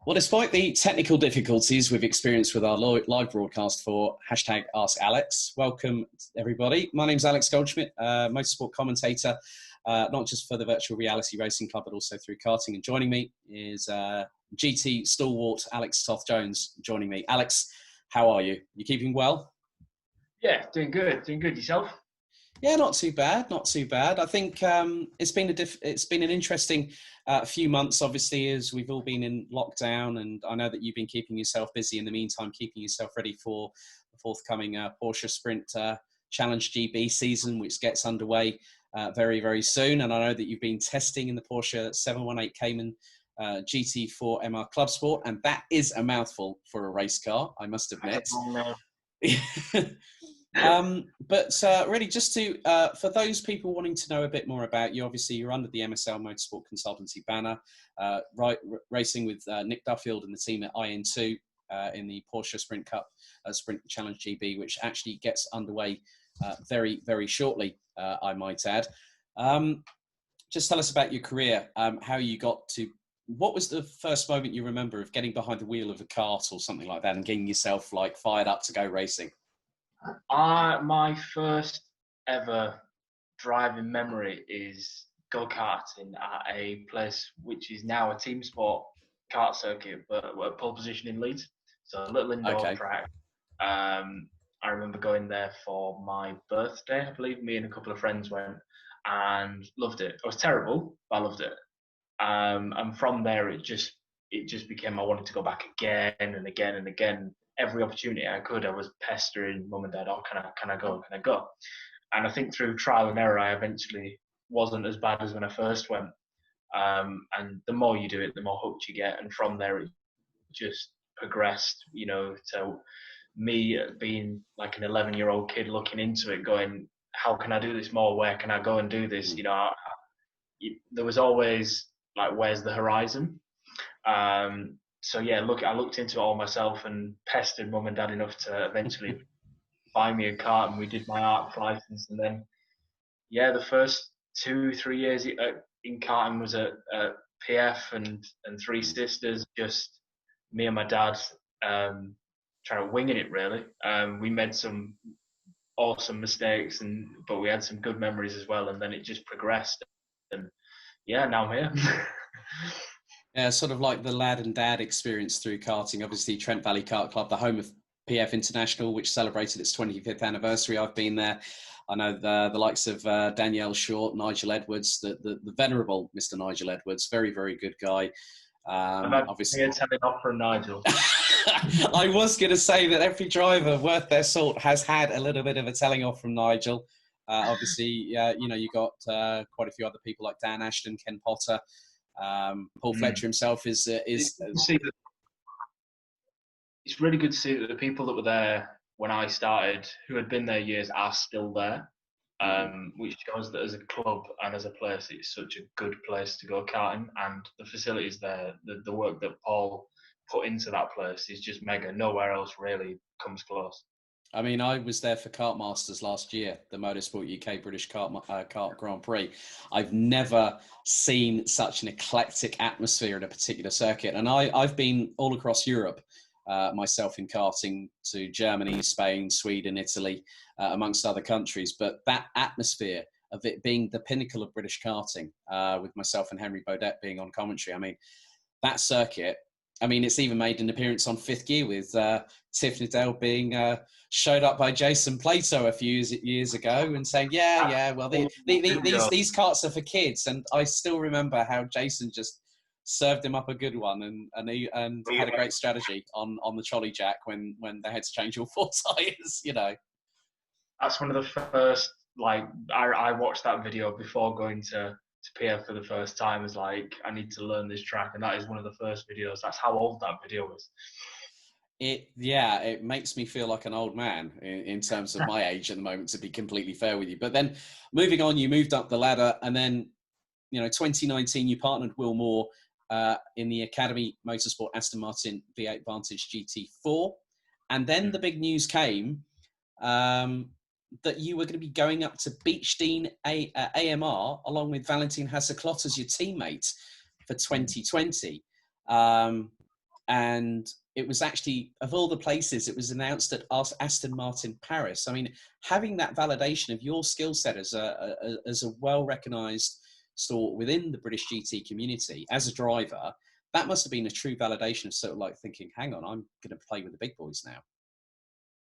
Well, despite the technical difficulties we've experienced with our live broadcast for hashtag Ask Alex, welcome everybody. My name's Alex Goldschmidt, motorsport commentator, not just for the Virtual Reality Racing Club, but also through karting. And joining me is GT stalwart Alex Toth-Jones joining me. Alex, how are you? You keeping well? Yeah, doing good. Doing good. Yourself? Yeah, not too bad. Not too bad. I think it's been an interesting few months, obviously, as we've all been in lockdown, and I know that you've been keeping yourself busy in the meantime, keeping yourself ready for the forthcoming Porsche Sprint Challenge GB season, which gets underway very, very soon. And I know that you've been testing in the Porsche 718 Cayman GT4 MR Clubsport, and that is a mouthful for a race car, I must admit. But really, just to for those people wanting to know a bit more about you, obviously you're under the MSL Motorsport Consultancy banner, racing with Nick Duffield and the team at In2 in the Porsche Sprint Sprint Challenge GB, which actually gets underway very, very shortly, I might add. Just tell us about your career, how you got to. What was the first moment you remember of getting behind the wheel of a kart or something like that and getting yourself like fired up to go racing? My first ever driving memory is go-karting at a place which is now a team sport kart circuit, but we're pole position in Leeds. So a little indoor track. I remember going there for my birthday. I believe me and a couple of friends went and loved it. It was terrible, but I loved it. And from there, it just became I wanted to go back again and again and again. Every opportunity I could, I was pestering mum and dad, oh, can I go? And I think through trial and error, I eventually wasn't as bad as when I first went. And the more you do it, the more hooked you get. And from there, it just progressed, to me being like an 11-year-old kid looking into it, going, how can I do this more? Where can I go and do this? There was always like, where's the horizon? So yeah, I looked into it all myself and pestered mum and dad enough to eventually buy me a kart, and we did my ARC license. And then, yeah, the first 2-3 years in karting was at PF and Three Sisters, just me and my dad trying to winging it really. We made some awesome mistakes, but we had some good memories as well. And then it just progressed, and yeah, now I'm here. Yeah, sort of like the lad and dad experience through karting. Obviously, Trent Valley Kart Club, the home of PF International, which celebrated its 25th anniversary. I've been there. I know the likes of Danielle Short, Nigel Edwards, the venerable Mr. Nigel Edwards, very, very good guy. Obviously, telling off from Nigel. I was going to say that every driver worth their salt has had a little bit of a telling off from Nigel. Obviously, you got quite a few other people like Dan Ashton, Ken Potter. Paul Fletcher himself is it's really good to see that the people that were there when I started, who had been there years, are still there, which shows that as a club and as a place, it's such a good place to go karting, and the facilities there, the work that Paul put into that place is just mega. Nowhere else really comes close. I mean, I was there for Kart Masters last year, the Motorsport UK British Kart Grand Prix. I've never seen such an eclectic atmosphere in a particular circuit. And I've been all across Europe myself in karting, to Germany, Spain, Sweden, Italy, amongst other countries. But that atmosphere of it being the pinnacle of British karting, with myself and Henry Baudet being on commentary, I mean, that circuit, I mean, it's even made an appearance on Fifth Gear with Tiff Liddell being showed up by Jason Plato a few years ago and saying, well, these karts are for kids. And I still remember how Jason just served him up a good one and had a great strategy on the trolley jack when they had to change all 4 tyres, That's one of the first, like, I watched that video before going to PF for the first time. Is like, I need to learn this track, and that is one of the first videos. That's how old that video is. It makes me feel like an old man in terms of my age at the moment, to be completely fair with you. But then moving on, you moved up the ladder, and then 2019 you partnered Will Moore in the Academy Motorsport Aston Martin V8 Vantage GT4, and then the big news came that you were going to be going up to Beechdene AMR along with Valentin Hasselklot as your teammate for 2020. And it was actually, of all the places, it was announced at Aston Martin Paris. I mean, having that validation of your skill set as a well-recognised sort within the British GT community as a driver, that must have been a true validation of sort of like thinking, hang on, I'm going to play with the big boys now.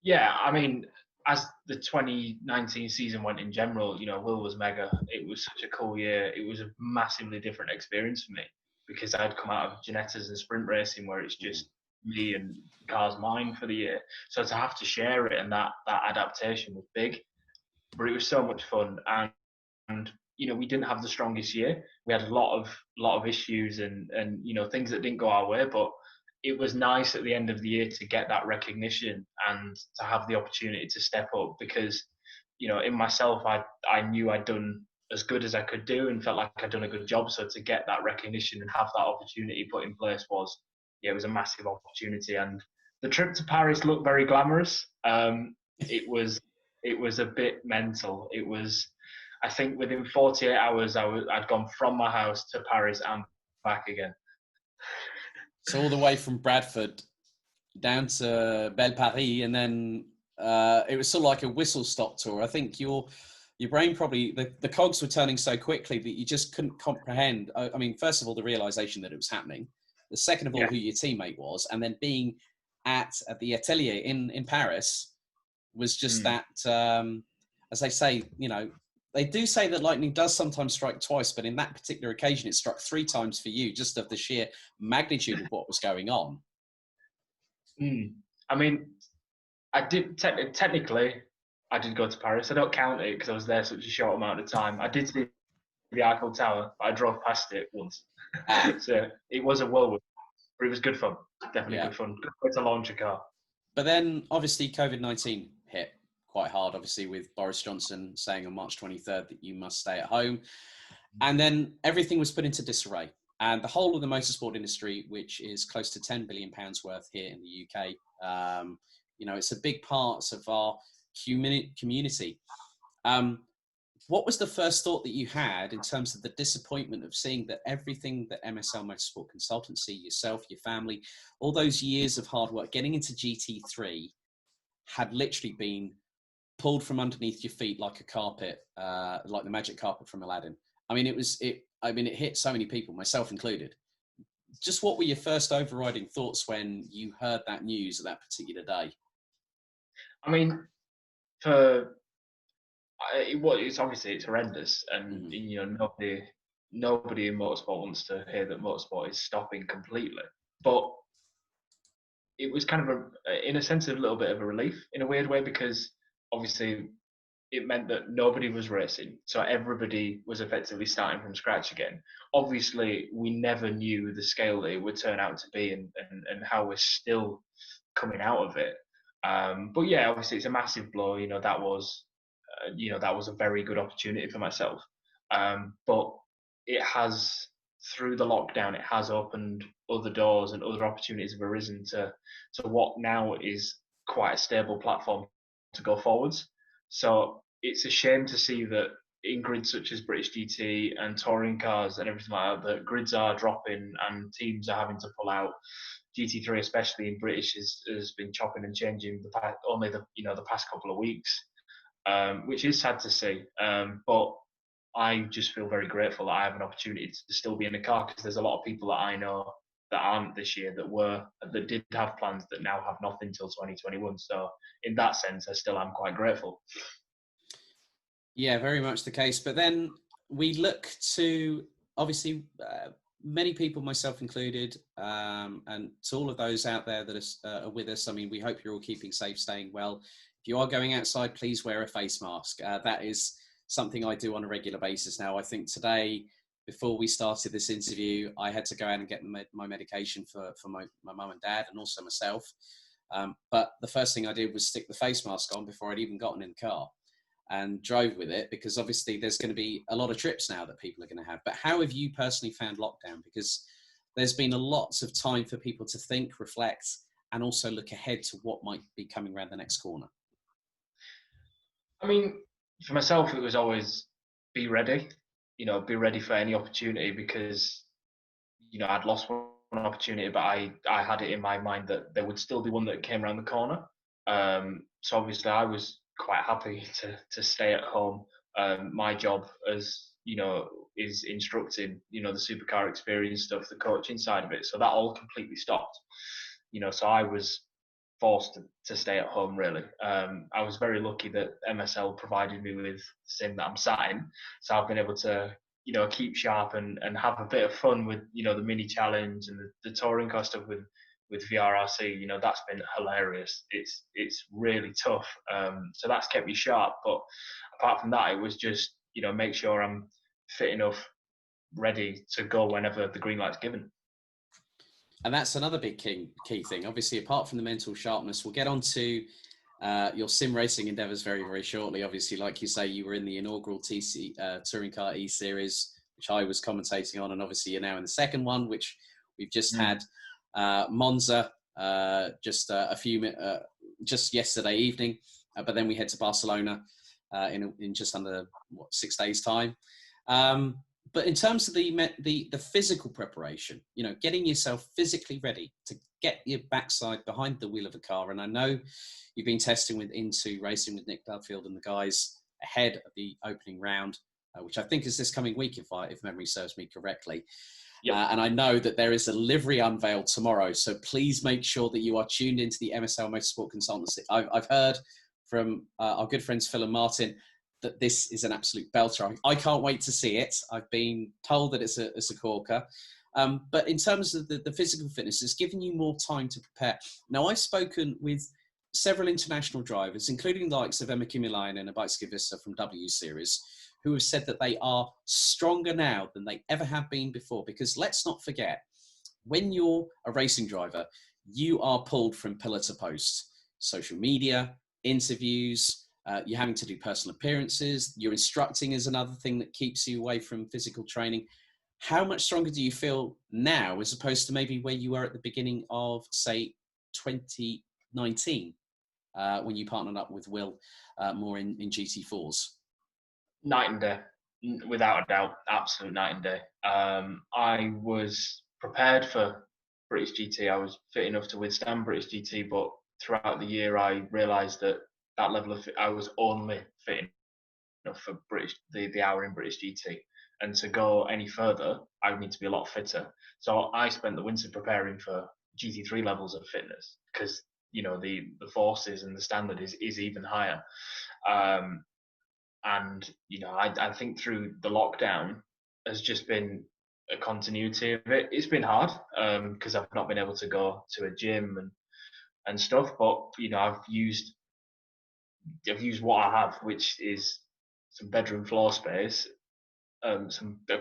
Yeah, I mean, as the 2019 season went in general, Will was mega. It was such a cool year. It was a massively different experience for me because I'd come out of Genetas and sprint racing where it's just me and cars mine for the year. So to have to share it and that adaptation was big, but it was so much fun. And we didn't have the strongest year. We had a lot of issues and things that didn't go our way, but it was nice at the end of the year to get that recognition and to have the opportunity to step up because, in myself, I knew I'd done as good as I could do and felt like I'd done a good job. So to get that recognition and have that opportunity put in place it was a massive opportunity. And the trip to Paris looked very glamorous. It was a bit mental. It was, I think within 48 hours, I'd gone from my house to Paris and back again. So all the way from Bradford down to Belle Paris, and then it was sort of like a whistle-stop tour. I think your brain probably, the cogs were turning so quickly that you just couldn't comprehend. I mean, first of all, the realisation that it was happening. The second of all, who your teammate was. And then being at the Atelier in Paris was just that, as they say, they do say that lightning does sometimes strike twice, but in that particular occasion, it struck 3 times for you, just of the sheer magnitude of what was going on. I mean, I did technically, I did go to Paris. I don't count it because I was there such a short amount of time. I did see the Eiffel Tower, but I drove past it once. So it was a whirlwind, but it was good fun. Definitely good fun. Good way to launch a car. But then, obviously, COVID-19 hit quite hard, obviously, with Boris Johnson saying on March 23rd that you must stay at home. And then everything was put into disarray. And the whole of the motorsport industry, which is close to £10 billion worth here in the UK, it's a big part of our community. What was the first thought that you had in terms of the disappointment of seeing that everything that MSL Motorsport Consultancy, yourself, your family, all those years of hard work, getting into GT3 had literally been pulled from underneath your feet like a carpet, like the magic carpet from Aladdin? I mean, it hit so many people, myself included. Just what were your first overriding thoughts when you heard that news at that particular day? I mean, it's horrendous, and nobody in motorsport wants to hear that motorsport is stopping completely. But it was kind of in a sense, a little bit of a relief in a weird way because obviously it meant that nobody was racing, so everybody was effectively starting from scratch again. Obviously, we never knew the scale that it would turn out to be and how we're still coming out of it. But yeah, obviously it's a massive blow. That was a very good opportunity for myself. But it has, through the lockdown, it has opened other doors and other opportunities have arisen to what now is quite a stable platform to go forwards. So it's a shame to see that in grids such as British GT and touring cars and everything like that, that grids are dropping and teams are having to pull out. GT3, especially in British, has been chopping and changing the past couple of weeks, which is sad to see. But I just feel very grateful that I have an opportunity to still be in the car because there's a lot of people that I know that aren't this year that did have plans that now have nothing till 2021. So in that sense, I still am quite grateful. Yeah, very much the case. But then we look to, obviously, many people, myself included, and to all of those out there that are with us, I mean, we hope you're all keeping safe, staying well. If you are going outside, please wear a face mask. That is something I do on a regular basis now. I think today, before we started this interview, I had to go out and get my medication for my mum and dad and also myself. But the first thing I did was stick the face mask on before I'd even gotten in the car and drove with it, because obviously there's going to be a lot of trips now that people are going to have. But how have you personally found lockdown? Because there's been a lot of time for people to think, reflect, and also look ahead to what might be coming around the next corner. I mean, for myself, it was always be ready, be ready for any opportunity because, I'd lost one opportunity, but I had it in my mind that there would still be one that came around the corner. So obviously I was quite happy to stay at home. My job, as you know, is instructing, the supercar experience stuff, the coaching side of it. So that all completely stopped. So I was forced to stay at home, really. I was very lucky that MSL provided me with the sim that I'm sat in. So I've been able to, keep sharp and have a bit of fun with, the mini challenge and the touring car stuff with VRRC. That's been hilarious. It's really tough. So that's kept me sharp. But apart from that, it was just, make sure I'm fit enough, ready to go whenever the green light's given. And that's another big key thing. Obviously, apart from the mental sharpness, we'll get on to your sim racing endeavours very, very shortly. Obviously, like you say, you were in the inaugural TC Touring Car E-Series, which I was commentating on, and obviously you're now in the second one, which we've just had Monza just yesterday evening, but then we head to Barcelona in just under 6 days' time. But in terms of the physical preparation, getting yourself physically ready to get your backside behind the wheel of a car, and I know you've been testing with In2 Racing with Nick Dudfield and the guys ahead of the opening round, which I think is this coming week, if memory serves me correctly. Yep. And I know that there is a livery unveil tomorrow, so please make sure that you are tuned into the MSL Motorsport Consultancy. I've heard from our good friends Phil and Martin that this is an absolute belter. I can't wait to see it. I've been told that it's a corker. But in terms of the physical fitness, it's given you more time to prepare. Now, I've spoken with several international drivers, including the likes of Emma Kymäläinen and Abaitske Vissa from W Series, who have said that they are stronger now than they ever have been before. Because let's not forget, when you're a racing driver, you are pulled from pillar to post. Social media, interviews, you're having to do personal appearances. Your instructing is another thing that keeps you away from physical training. How much stronger do you feel now as opposed to maybe where you were at the beginning of, say, 2019, when you partnered up with Will more in GT4s? Night and day, without a doubt, absolute night and day. I was prepared for British GT. I was fit enough to withstand British GT, but throughout the year, I realised that level of fit, I was only fit enough for the hour in British GT. And to go any further, I would need to be a lot fitter. So I spent the winter preparing for GT3 levels of fitness because, the forces and the standard is even higher. And, I think through the lockdown has just been a continuity of it. It's been hard because I've not been able to go to a gym and stuff, but, I've used what I have, which is some bedroom floor space, a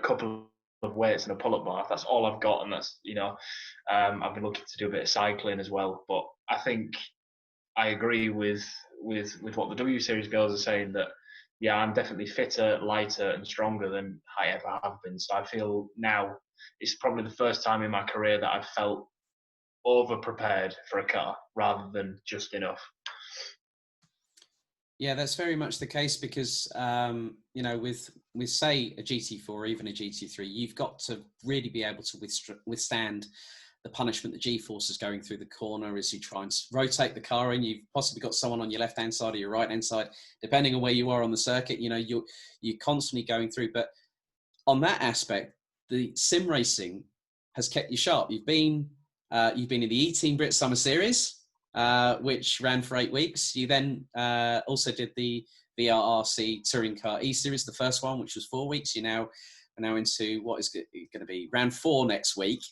couple of weights and a pull-up bar. That's all I've got, and that's I've been looking to do a bit of cycling as well. But I think I agree with what the W Series girls are saying, that I'm definitely fitter, lighter, and stronger than I ever have been. So I feel now it's probably the first time in my career that I've felt over-prepared for a car rather than just enough. Yeah, that's very much the case because, with say a GT4 or even a GT3, you've got to really be able to withstand the punishment the G-force is going through the corner as you try and rotate the car in. You've possibly got someone on your left-hand side or your right-hand side, depending on where you are on the circuit. You're constantly going through. But on that aspect, the sim racing has kept you sharp. You've been in the E-Team Brit Summer Series, which ran for 8 weeks. You then also did the VRRC Touring Car E-Series, the first one, which was 4 weeks. You're now into what is going to be round 4 next week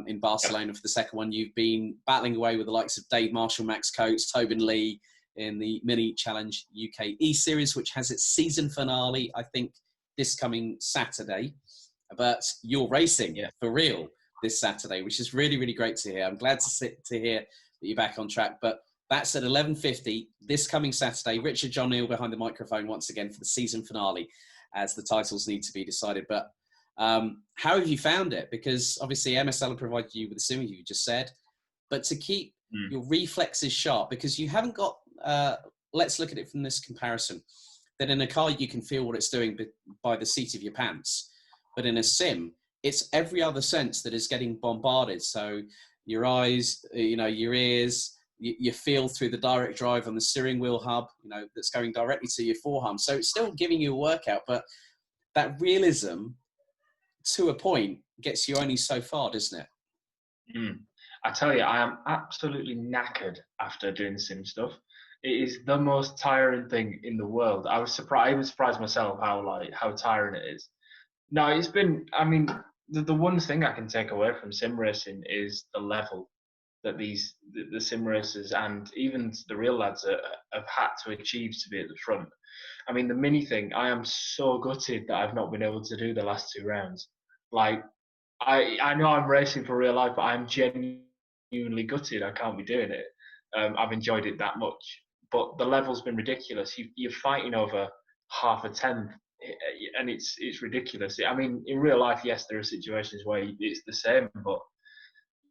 in Barcelona for the second one. You've been battling away with the likes of Dave Marshall, Max Coates, Tobin Lee in the Mini Challenge UK E-Series, which has its season finale, I think, this coming Saturday. But you're racing for real this Saturday, which is really, really great to hear. I'm glad to hear that you're back on track. But that's at 11:50 this coming Saturday. Richard John Neal behind the microphone once again for the season finale, as the titles need to be decided. But how have you found it? Because obviously MSL will provide you with the sim, you just said, but to keep your reflexes sharp, because you haven't got, let's look at it from this comparison, that in a car you can feel what it's doing by the seat of your pants. But in a sim, it's every other sense that is getting bombarded. So your eyes, your ears, you feel through the direct drive on the steering wheel hub, that's going directly to your forehand. So it's still giving you a workout, but that realism to a point gets you only so far, doesn't it? I tell you, I am absolutely knackered after doing the sim stuff. It is the most tiring thing in the world. I was surprised. I even surprised myself how tiring it is. No, it's been. I mean, the one thing I can take away from sim racing is the level that the sim racers and even the real lads have had to achieve to be at the front. I mean, the mini thing. I am so gutted that I've not been able to do the last 2 rounds. Like, I know I'm racing for real life, but I'm genuinely gutted I can't be doing it. I've enjoyed it that much, but the level's been ridiculous. You're fighting over half a tenth, and it's ridiculous. I mean, in real life, yes, there are situations where it's the same, but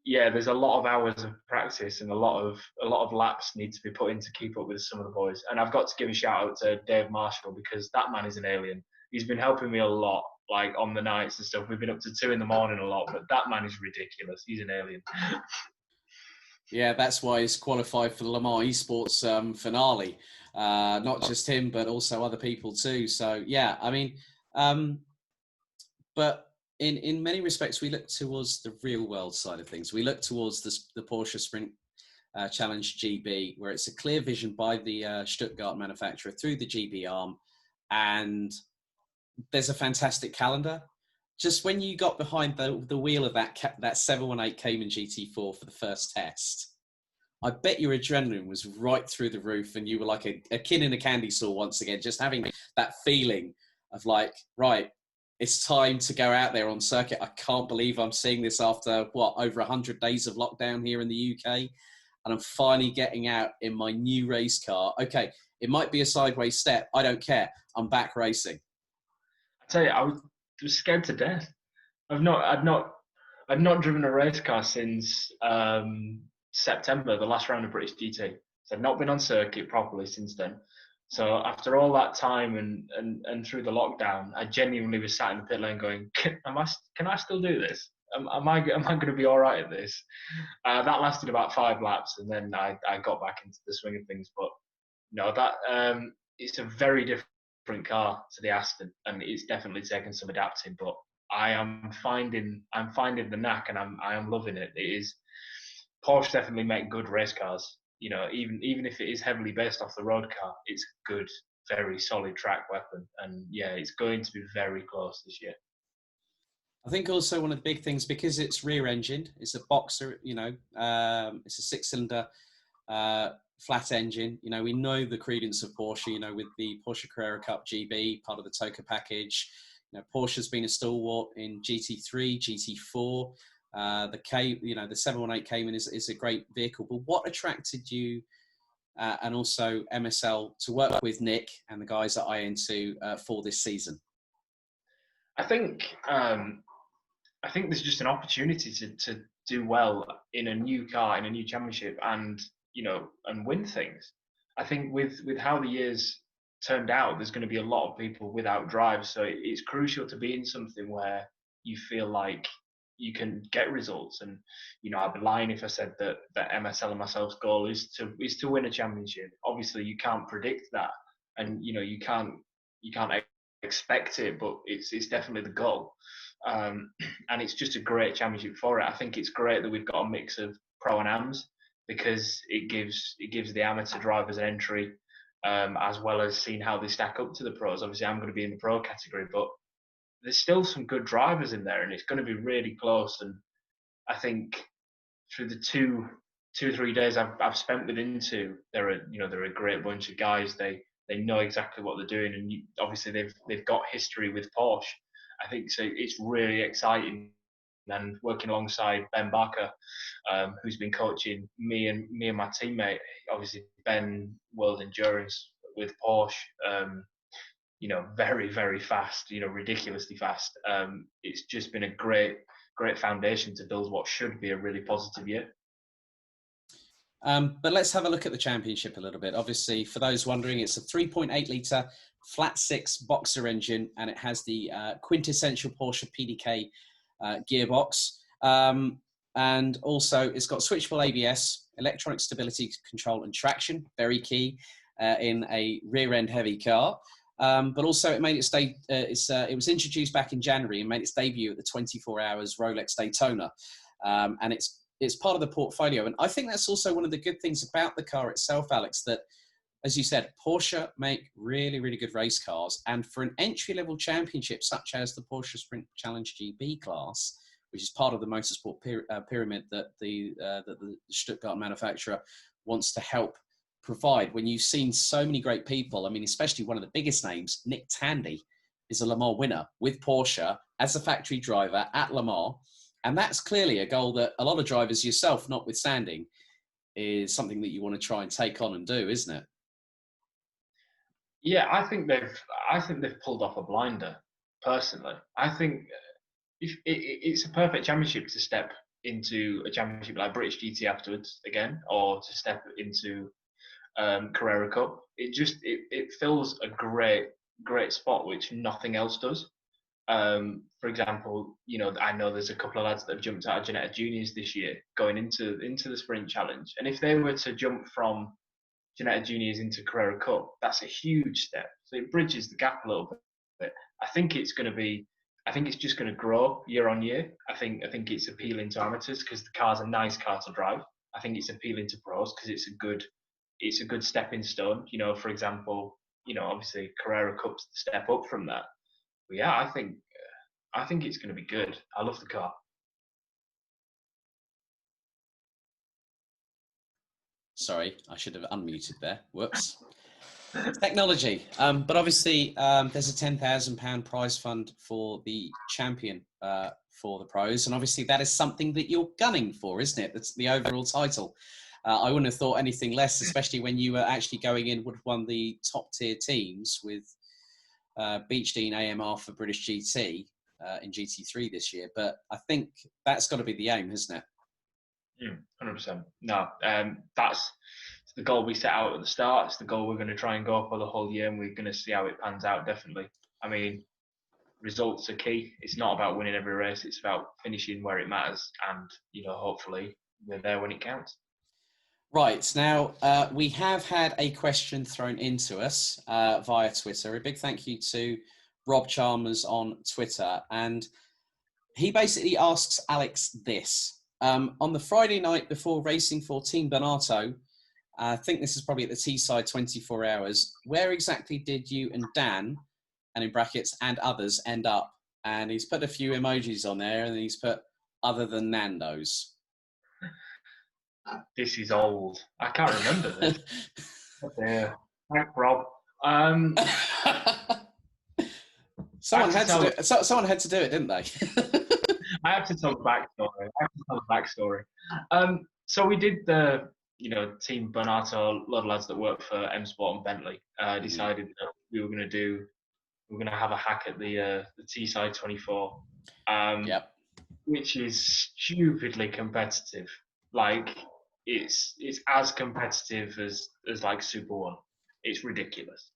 yeah, there's a lot of hours of practice and a lot of laps need to be put in to keep up with some of the boys. And I've got to give a shout out to Dave Marshall, because that man is an alien. He's been helping me a lot, like on the nights and stuff. We've been up to 2 a.m. a lot, but that man is ridiculous. He's an alien. Yeah, that's why he's qualified for the Le Mans Esports finale. Not just him, but also other people too. So yeah, I mean, but in many respects, we look towards the real world side of things. We look towards the Porsche Sprint Challenge GB, where it's a clear vision by the Stuttgart manufacturer through the GB arm, and there's a fantastic calendar. Just when you got behind the wheel of that 718 Cayman GT4 for the first test, I bet your adrenaline was right through the roof, and you were like a kid in a candy store once again, just having that feeling of like, right, it's time to go out there on circuit. I can't believe I'm seeing this after, over 100 days of lockdown here in the UK. And I'm finally getting out in my new race car. Okay, it might be a sideways step. I don't care. I'm back racing. I tell you, I was scared to death. I've not driven a race car since September, the last round of British GT. So I've not been on circuit properly since then. So after all that time and through the lockdown, I genuinely was sat in the pit lane going, can I still do this? Am I going to be all right at this? That lasted about 5 laps, and then I got back into the swing of things. But no, it's a very different car to the Aston, and it's definitely taken some adapting. But I'm finding the knack, and I am loving it. It is Porsche definitely make good race cars. Even if it is heavily based off the road car, it's a good, very solid track weapon. And yeah, it's going to be very close this year. I think also one of the big things, because it's rear-engined, it's a boxer, it's a 6-cylinder flat engine. We know the credence of Porsche, with the Porsche Carrera Cup GB, part of the TOCA package. Porsche's been a stalwart in GT3, GT4. The 718 Cayman is a great vehicle. But what attracted you and also MSL to work with Nick and the guys at In2 for this season? I think there's just an opportunity to do well in a new car, in a new championship, and win things. I think with how the years turned out, there's going to be a lot of people without drives, so it's crucial to be in something where you feel like you can get results. And I'd be lying if I said that MSL and myself's goal is to win a championship. Obviously, you can't predict that, and you can't expect it, but it's definitely the goal. And it's just a great championship for it. I think it's great that we've got a mix of pro and ams, because it gives the amateur drivers an entry, as well as seeing how they stack up to the pros. Obviously, I'm going to be in the pro category, but there's still some good drivers in there, and it's going to be really close. And I think through the two or 3 days I've spent with In2, they're a great bunch of guys. They know exactly what they're doing, and obviously they've got history with Porsche. I think so. It's really exciting, and working alongside Ben Barker, who's been coaching me and my teammate. Obviously, Ben, World Endurance with Porsche. Very, very fast, ridiculously fast. It's just been a great foundation to build what should be a really positive year. But let's have a look at the championship a little bit. Obviously, for those wondering, it's a 3.8 litre flat 6 boxer engine, and it has the quintessential Porsche PDK gearbox. And also it's got switchable ABS, electronic stability control and traction, very key in a rear-end heavy car. But also it made its it was introduced back in January and made its debut at the 24 Hours Rolex Daytona. And it's part of the portfolio. And I think that's also one of the good things about the car itself, Alex, that, as you said, Porsche make really, really good race cars. And for an entry-level championship, such as the Porsche Sprint Challenge GB class, which is part of the motorsport pyramid that the Stuttgart manufacturer wants to help provide, when you've seen so many great people, I mean, especially one of the biggest names, Nick Tandy, is a Le Mans winner with Porsche as a factory driver at Le Mans. And that's clearly a goal that a lot of drivers, yourself notwithstanding, is something that you want to try and take on and do, isn't it? Yeah, I think they've pulled off a blinder. Personally, I think it's a perfect championship to step into a championship like British GT afterwards again, or to step into Carrera Cup. It fills a great spot which nothing else does. For example, I know there's a couple of lads that have jumped out of Ginetta Juniors this year going into the Sprint Challenge, and if they were to jump from Ginetta Juniors into Carrera Cup, that's a huge step. So it bridges the gap a little bit. I think it's just going to grow year on year. I think it's appealing to amateurs because the car's a nice car to drive. I think it's appealing to pros because it's a good stepping stone. For example, obviously Carrera Cup's the step up from that. But yeah, I think it's going to be good. I love the car. Sorry, I should have unmuted there. Whoops. Technology. But obviously, there's a £10,000 prize fund for the champion for the pros. And obviously, that is something that you're gunning for, isn't it? That's the overall title. I wouldn't have thought anything less, especially when you were actually going in, would have won the top tier teams with Beechdene AMR for British GT in GT3 this year. But I think that's got to be the aim, hasn't it? 100%. No, that's the goal we set out at the start. It's the goal we're going to try and go for the whole year, and we're going to see how it pans out, definitely. I mean, results are key. It's not about winning every race. It's about finishing where it matters, and, hopefully we're there when it counts. Right, now we have had a question thrown into us via Twitter. A big thank you to Rob Chalmers on Twitter, and he basically asks Alex this. On the Friday night before racing for Team Bonato, I think this is probably at the Teesside 24 Hours, where exactly did you and Dan, and in brackets, and others end up? And he's put a few emojis on there, and he's put other than Nando's. This is old. I can't remember this. Yeah. Thanks, Rob. Someone had to do it, didn't they? I have to tell the backstory. So we did the, Team Bonato, a lot of lads that work for M Sport and Bentley, decided that we were going to have a hack at the Teesside 24, yep. which is stupidly competitive. Like, it's as competitive as like Super One. It's ridiculous.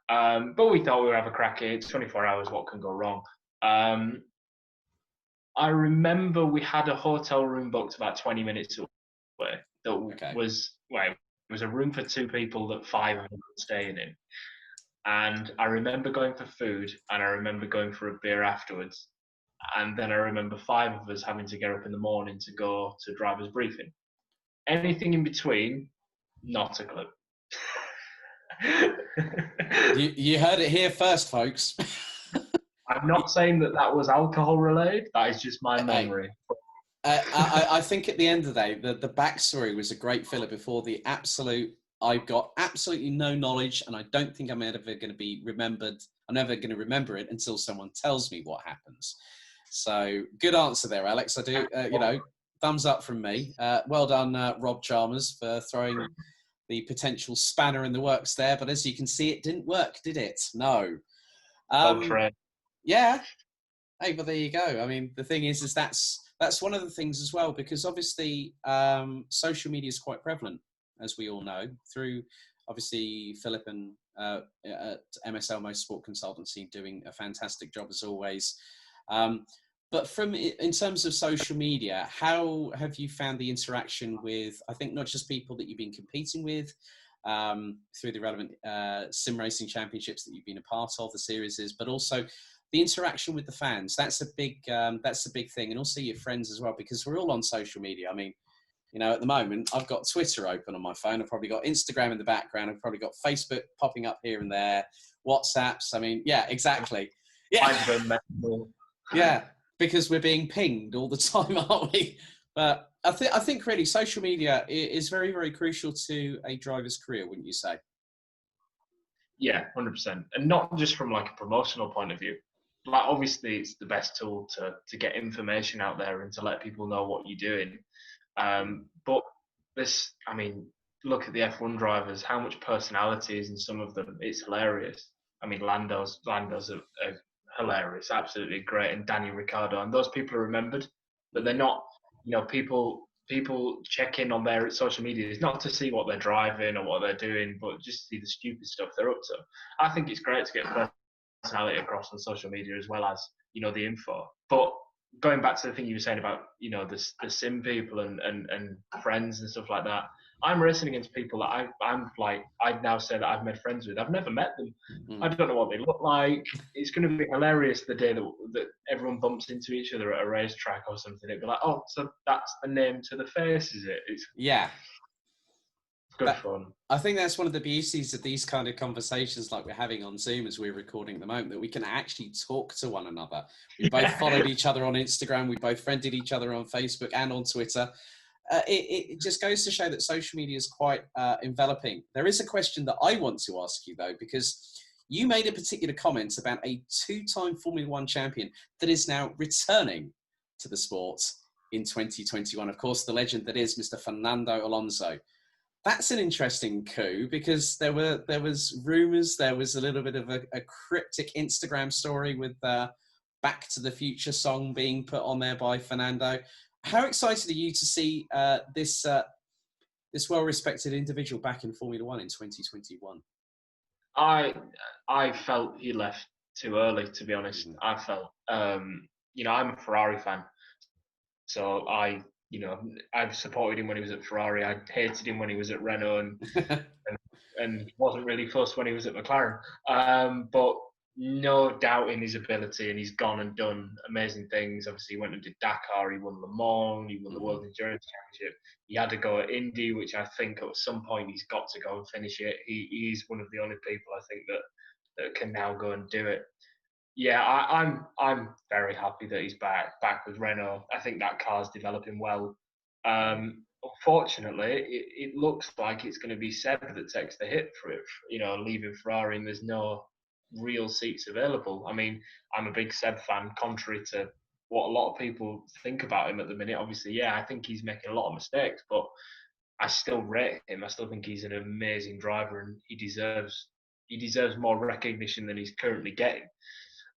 But we thought we would have a crack here. It's 24 hours. What can go wrong? I remember we had a hotel room booked about 20 minutes away. It was a room for 2 people that 5 of them were staying in. And I remember going for food, and I remember going for a beer afterwards. And then I remember 5 of us having to get up in the morning to go to driver's briefing. Anything in between, not a clue. You heard it here first, folks. I'm not saying that was alcohol related. That is just my memory. I think at the end of the day, the backstory was a great filler before the absolute. I've got absolutely no knowledge, and I don't think I'm ever going to be remembered. I'm never going to remember it until someone tells me what happens. So good answer there, Alex. I do, thumbs up from me. Well done, Rob Chalmers, for throwing the potential spanner in the works there. But as you can see, it didn't work, did it? No. Yeah. Hey, but there you go. I mean, the thing is that's one of the things as well, because obviously social media is quite prevalent, as we all know, through obviously Philip and at MSL Motorsport Consultancy doing a fantastic job as always. But in terms of social media, how have you found the interaction with, I think, not just people that you've been competing with through the relevant sim racing championships that you've been a part of, the series, but also the interaction with the fans? That's a big thing, and also your friends as well, because we're all on social media. I mean, you know, at the moment, I've got Twitter open on my phone. I've probably got Instagram in the background. I've probably got Facebook popping up here and there, WhatsApps. I mean, yeah, exactly. Yeah, yeah, because we're being pinged all the time, aren't we? But I think really social media is very, very crucial to a driver's career, wouldn't you say? Yeah, 100%. And not just from like a promotional point of view. Like obviously it's the best tool to get information out there and to let people know what you're doing. But this, I mean, look at the F1 drivers, how much personality is in some of them. It's hilarious. I mean, Lando's are hilarious, absolutely great. And Danny Ricciardo, and those people are remembered, but they're not, you know, people check in on their social media is not to see what they're driving or what they're doing, but just see the stupid stuff they're up to. I think it's great to get personality across on social media as well as, you know, the info. But going back to the thing you were saying about, you know, the sim people and friends and stuff like that, I'm racing against people that I'm like, I'd now say that I've made friends with. I've never met them. I don't know what they look like. It's going to be hilarious the day that everyone bumps into each other at a racetrack or something. It'd be like, oh, so that's the name to the face, is it? It's good fun. I think that's one of the beauties of these kind of conversations like we're having on Zoom as we're recording at the moment, that we can actually talk to one another. We both followed each other on Instagram. We both friended each other on Facebook and on Twitter. It just goes to show that social media is quite enveloping. There is a question that I want to ask you, though, because you made a particular comment about a two-time Formula One champion that is now returning to the sport in 2021. Of course, the legend that is Mr. Fernando Alonso. That's an interesting coup, because there was rumours, there was a little bit of a cryptic Instagram story with Back to the Future song being put on there by Fernando. How excited are you to see this well-respected individual back in Formula One in 2021? I felt he left too early, to be honest. I felt, you know, I'm a Ferrari fan, so I've supported him when he was at Ferrari. I hated him when he was at Renault, and wasn't really fussed when he was at McLaren. But no doubt in his ability, and he's gone and done amazing things. Obviously, he went and did Dakar, he won Le Mans, he won the World Endurance Championship. He had to go at Indy, which I think at some point he's got to go and finish it. He's one of the only people I think that can now go and do it. Yeah, I'm very happy that he's back with Renault. I think that car's developing well. Unfortunately, it looks like it's going to be Seb that takes the hit for it. You know, leaving Ferrari, and there's no real seats available. I mean, I'm a big Seb fan, contrary to what a lot of people think about him at the minute. Obviously, yeah, I think he's making a lot of mistakes, but I still rate him. I still think he's an amazing driver, and he deserves more recognition than he's currently getting.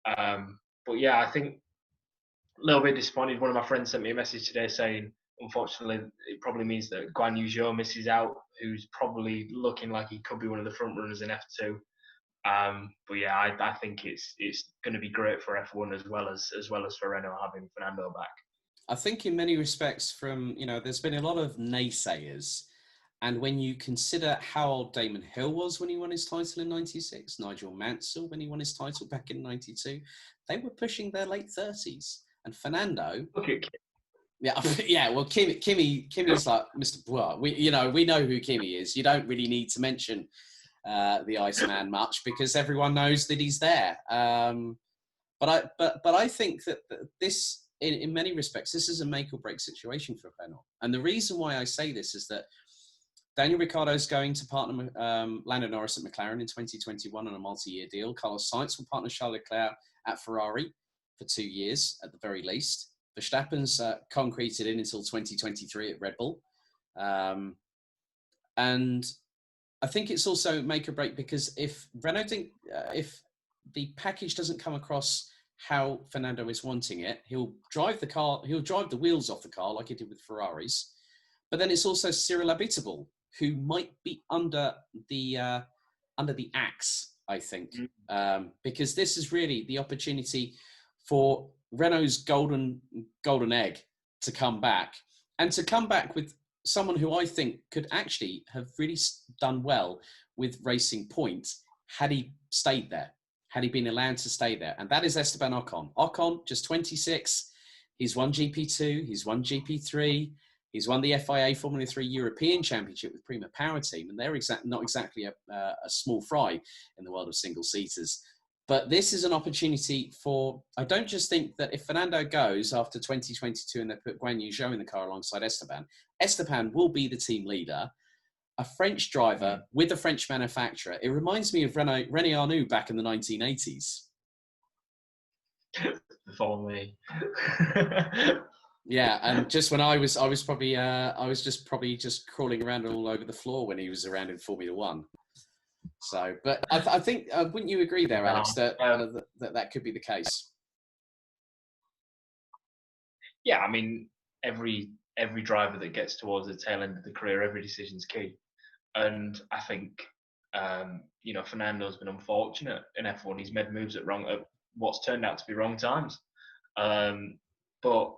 But yeah, I think a little bit disappointed. One of my friends sent me a message today saying, unfortunately, it probably means that Guan Yu Zhou misses out, who's probably looking like he could be one of the front runners in F2. But yeah, I think it's going to be great for F1 as well as for Renault having Fernando back. I think in many respects, there's been a lot of naysayers. And when you consider how old Damon Hill was when he won his title in 96, Nigel Mansell when he won his title back in 92, they were pushing their late 30s. And Fernando... Look at Kim. Yeah. Well, Kimmy's like Mr. Well, we know who Kimmy is. You don't really need to mention the Iceman much, because everyone knows that he's there. But I think that this, in many respects, this is a make or break situation for Renault. And the reason why I say this is that Daniel Ricciardo is going to partner Lando Norris at McLaren in 2021 on a multi-year deal. Carlos Sainz will partner Charles Leclerc at Ferrari for 2 years at the very least. Verstappen's concreted in until 2023 at Red Bull. And I think it's also make or break, because if if the package doesn't come across how Fernando is wanting it, he'll drive the wheels off the car like he did with Ferraris. But then it's also Cyril Abiteboul, who might be under the axe, I think, because this is really the opportunity for Renault's golden egg to come back, and to come back with someone who I think could actually have really done well with Racing Point had he stayed there, had he been allowed to stay there. And that is Esteban Ocon. Ocon, just 26. He's won GP2, he's won GP3, he's won the FIA Formula 3 European Championship with Prima Power Team, and they're not exactly a small fry in the world of single-seaters. But this is an opportunity for, I don't just think that if Fernando goes after 2022 and they put Guan Yu Zhou in the car alongside Esteban will be the team leader, a French driver with a French manufacturer. It reminds me of René Arnoux back in the 1980s. Before me. Yeah, and just when I was probably just crawling around all over the floor when he was around in Formula One. So, but I think, wouldn't you agree there, Alex, that could be the case? Yeah, I mean, every driver that gets towards the tail end of the career, every decision's key. And I think, Fernando's been unfortunate in F1. He's made moves at what's turned out to be wrong times. But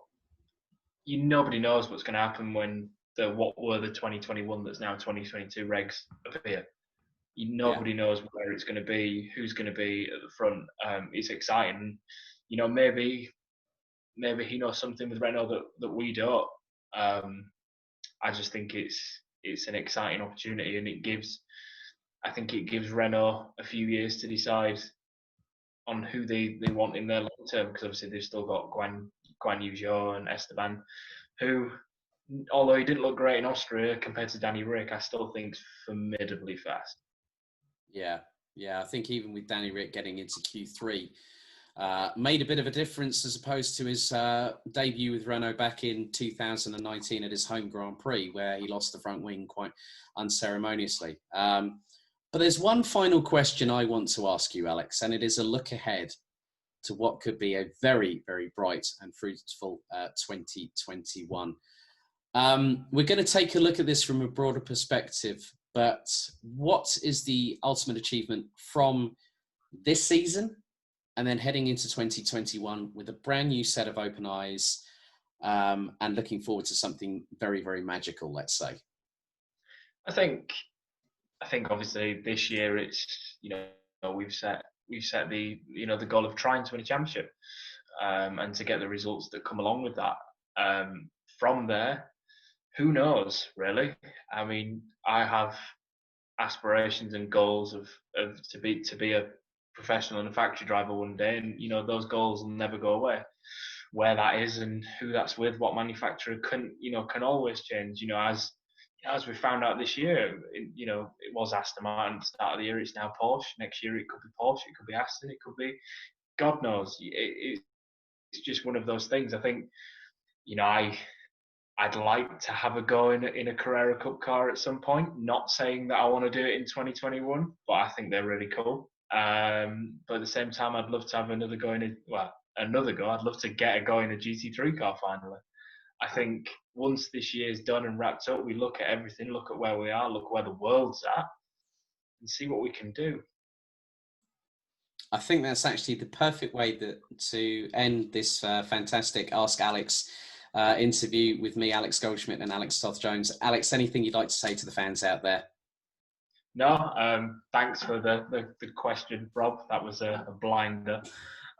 nobody knows what's going to happen when what were the 2021 that's now 2022 regs appear. Nobody knows where it's going to be, who's going to be at the front. It's exciting. Maybe he knows something with Renault that we don't. I just think it's an exciting opportunity, and it gives Renault a few years to decide on who they want in their long term, because obviously they've still got Guan Yu Zhou and Esteban, who, although he didn't look great in Austria compared to Danny Rick, I still think is formidably fast. Yeah, I think even with Danny Rick getting into Q3, made a bit of a difference as opposed to his debut with Renault back in 2019 at his home Grand Prix, where he lost the front wing quite unceremoniously. But there's one final question I want to ask you, Alex, and it is a look ahead to what could be a very, very bright and fruitful 2021. We're going to take a look at this from a broader perspective, but what is the ultimate achievement from this season and then heading into 2021 with a brand new set of open eyes and looking forward to something very, very magical, let's say? I think obviously this year it's, we've set the, the goal of trying to win a championship and to get the results that come along with that. From there, who knows, really? I mean, I have aspirations and goals of to be a professional and a factory driver one day, and those goals will never go away. Where that is and who that's with, what manufacturer can always change. As we found out this year, it was Aston Martin at the start of the year. It's now Porsche. Next year it could be Porsche, it could be Aston, it could be God knows. It's just one of those things. I think I'd like to have a go in a Carrera Cup car at some point. Not saying that I want to do it in 2021, but I think they're really cool. But at the same time, I'd love to have another go. I'd love to get a go in a GT3 car finally. I think once this year's done and wrapped up, we look at everything, look at where we are, look where the world's at, and see what we can do. I think that's actually the perfect way to end this fantastic Ask Alex interview with me, Alex Goldschmidt, and Alex Toth-Jones. Alex, anything you'd like to say to the fans out there? No, thanks for the question, Rob. That was a blinder.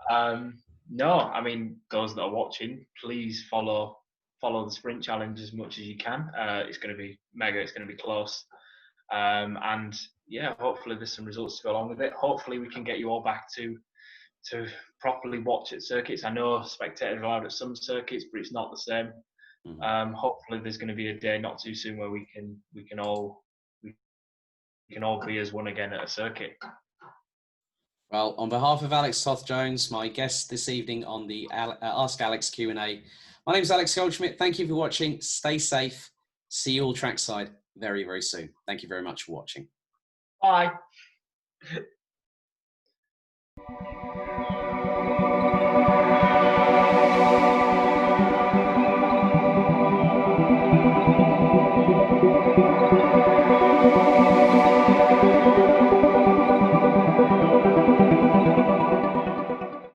No, I mean, those that are watching, please follow the Sprint Challenge as much as you can. It's going to be mega. It's going to be close. And yeah, hopefully there's some results to go along with it. Hopefully we can get you all back to properly watch at circuits. I know spectators are allowed at some circuits, but it's not the same. Mm-hmm. Hopefully there's going to be a day not too soon where we can all be as one again at a circuit. Well, on behalf of Alex Toth-Jones, my guest this evening on the Ask Alex Q&A, my name is Alex Goldschmidt. Thank you for watching. Stay safe. See you all trackside very, very soon. Thank you very much for watching. Bye.